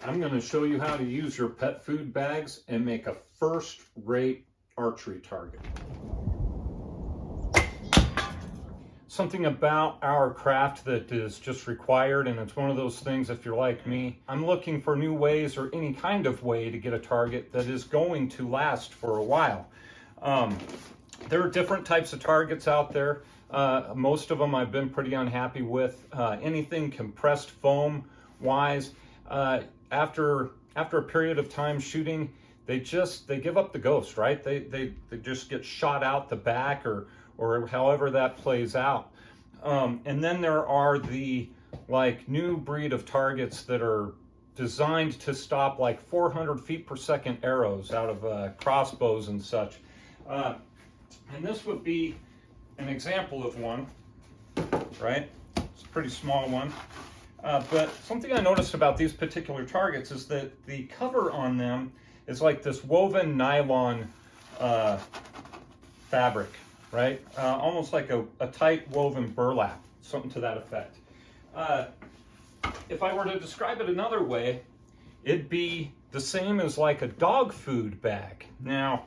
I'm going to show you how to use your pet food bags and make a first-rate archery target. Something about our craft that is just required, and it's one of those things, if you're like me, I'm looking for new ways or any kind of way to get a target that is going to last for a while. There are different types of targets out there. Most of them I've been pretty unhappy with. Anything compressed foam wise, after a period of time shooting, they give up the ghost, right? They just get shot out the back or however that plays out. And then there are the new breed of targets that are designed to stop 400 feet per second arrows out of crossbows and such. And this would be an example of one, right? It's a pretty small one. But something I noticed about these particular targets is that the cover on them is like this woven nylon fabric, right? Almost like a tight woven burlap, something to that effect. If I were to describe it another way, it'd be the same as like a dog food bag. Now,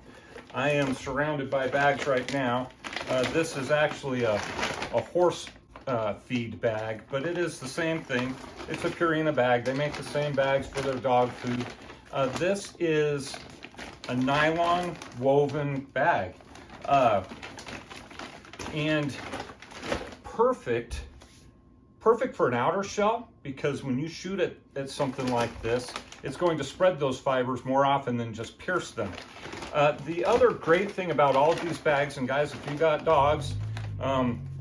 I am surrounded by bags right now. This is actually a horse feed bag, but it is the same thing. It's a Purina bag. They make the same bags for their dog food. This is a nylon woven bag. And perfect for an outer shell, because when you shoot it at something like this, it's going to spread those fibers more often than just pierce them. The other great thing about all of these bags, and guys, if you got dogs,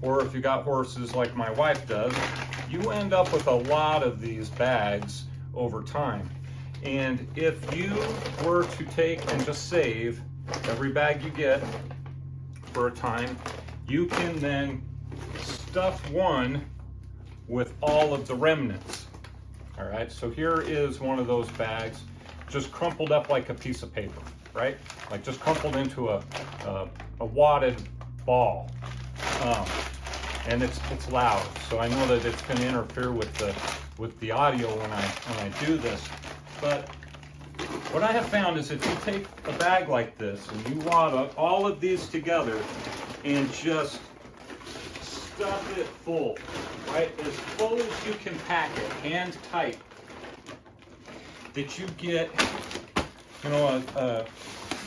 or if you got horses like my wife does, you end up with a lot of these bags over time. And if you were to take and just save every bag you get for a time, you can then stuff one with all of the remnants. All right, so here is one of those bags, just crumpled up like a piece of paper, right? Like just crumpled into a wadded ball. And it's loud, so I know that it's going to interfere with the audio when I do this. But what I have found is if you take a bag like this and you wad all of these together and just stuff it full, right, as full as you can pack it, hand tight, that you get, a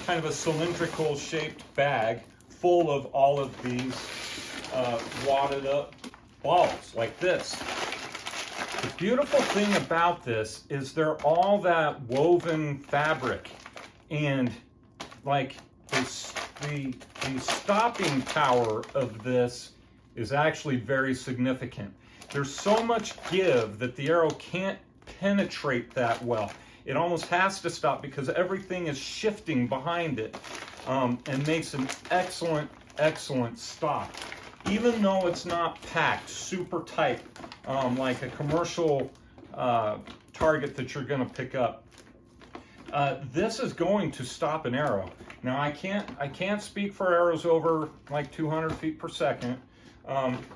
kind of a cylindrical shaped bag full of all of these wadded up balls like this. The beautiful thing about this is they're all that woven fabric, and the stopping power of this is actually very significant. There's so much give that the arrow can't penetrate that well. It almost has to stop because everything is shifting behind it, and makes an excellent stop. Even though it's not packed super tight, like a commercial target that you're going to pick up, this is going to stop an arrow. Now I can't speak for arrows over 200 feet per second,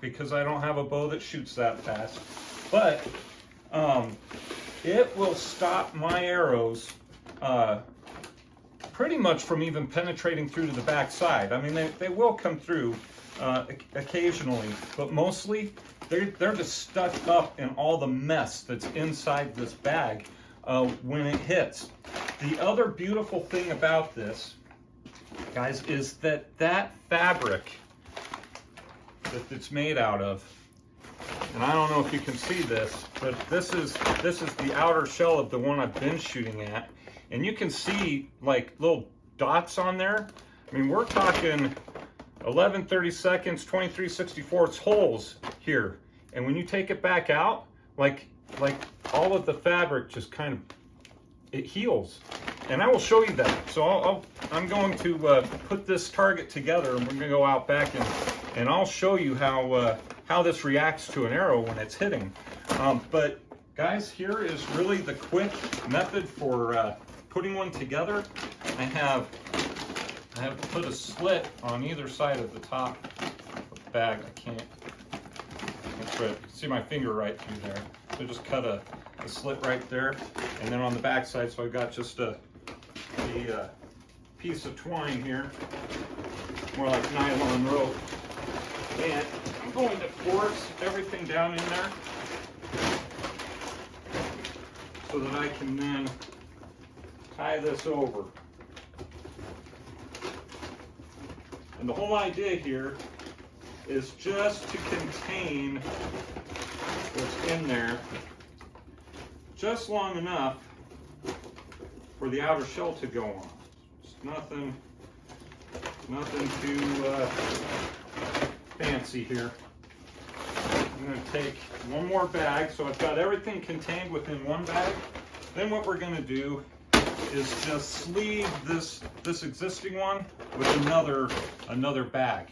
because I don't have a bow that shoots that fast. But it will stop my arrows pretty much from even penetrating through to the back side. I mean, they will come through occasionally, but mostly they're just stuck up in all the mess that's inside this bag when it hits. The other beautiful thing about this, guys, is that fabric that it's made out of, and I don't know if you can see this, but this is the outer shell of the one I've been shooting at, and you can see little dots on there. I mean, we're talking 11/32, 23/64 holes here, and when you take it back out, all of the fabric just kind of, it heals. And I will show you that. So I'm going to put this target together, and we're going to go out back and I'll show you how this reacts to an arrow when it's hitting. But guys, here is really the quick method for putting one together. I have put a slit on either side of the top of the bag. I can't see my finger right through there. So just cut a the slit right there. And then on the back side, so I've got just a piece of twine here, more like nylon rope. And I'm going to force everything down in there so that I can then tie this over. And the whole idea here is just to contain what's in there just long enough for the outer shell to go on. It's nothing too fancy here. I'm going to take one more bag, so I've got everything contained within one bag. Then what we're going to do is just sleeve this existing one with another bag,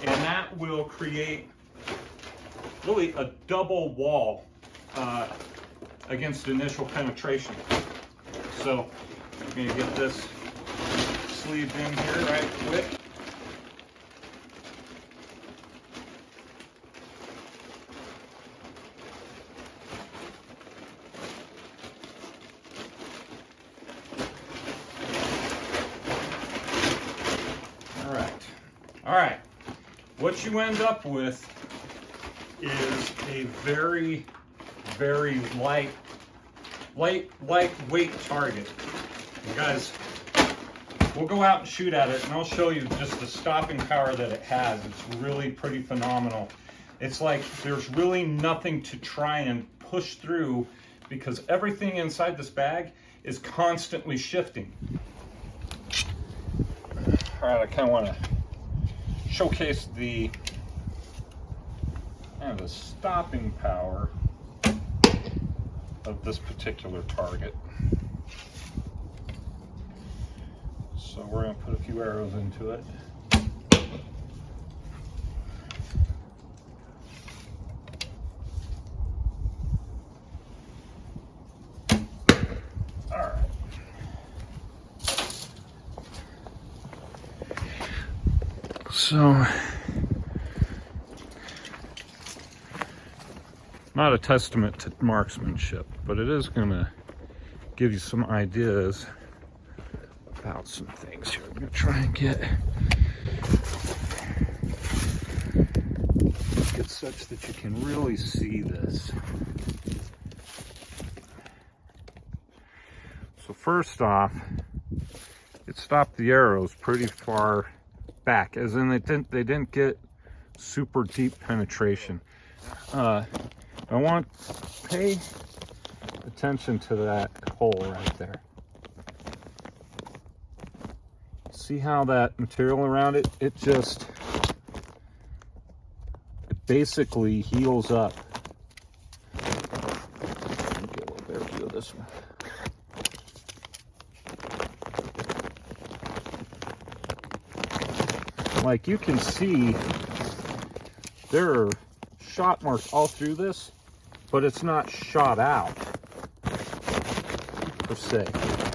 and that will create really a double wall against initial penetration. So I'm going to get this sleeved in here right quick. All right, what you end up with is a very, very lightweight target. And guys, we'll go out and shoot at it, and I'll show you just the stopping power that it has. It's really pretty phenomenal. It's like there's really nothing to try and push through because everything inside this bag is constantly shifting. All right, I kind of want to showcase the stopping power of this particular target. So we're going to put a few arrows into it. All right. So, not a testament to marksmanship, but it is going to give you some ideas about some things here. I'm going to try and get such that you can really see this. So first off, it stopped the arrows pretty far back, as in they didn't get super deep penetration. I want to pay attention to that hole right there. See how that material around it, it basically heals up. Let me get a little better view of this one. Like you can see, there are shot marks all through this, but it's not shot out per se.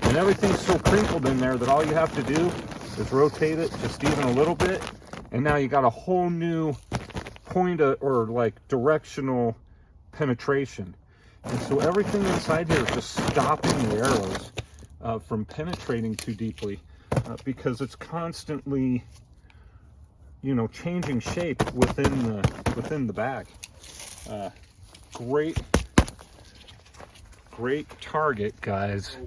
And everything's so crinkled in there that all you have to do is rotate it just even a little bit, and now you got a whole new point or like directional penetration. And so everything inside here is just stopping the arrows from penetrating too deeply because it's constantly, you know, changing shape within the bag. Great target, guys.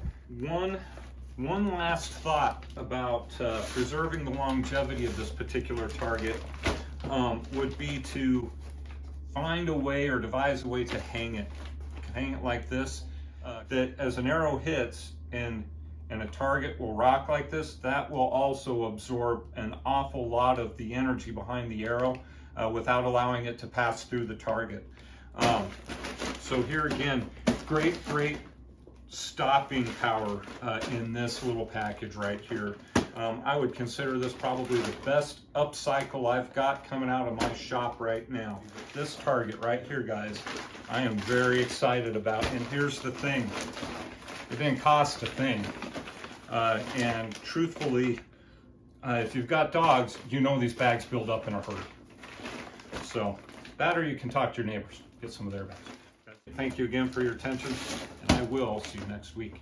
One last thought about preserving the longevity of this particular target would be to find a way or devise a way to hang it like this, that as an arrow hits and a target will rock like this, that will also absorb an awful lot of the energy behind the arrow without allowing it to pass through the target. So here again, great stopping power in this little package right here. I would consider this probably the best upcycle I've got coming out of my shop right now. This target right here, guys, I am very excited about. And here's the thing, it didn't cost a thing. And truthfully, if you've got dogs, you know these bags build up in a hurry. So that, or you can talk to your neighbors, get some of their bags. Thank you again for your attention, and I will see you next week.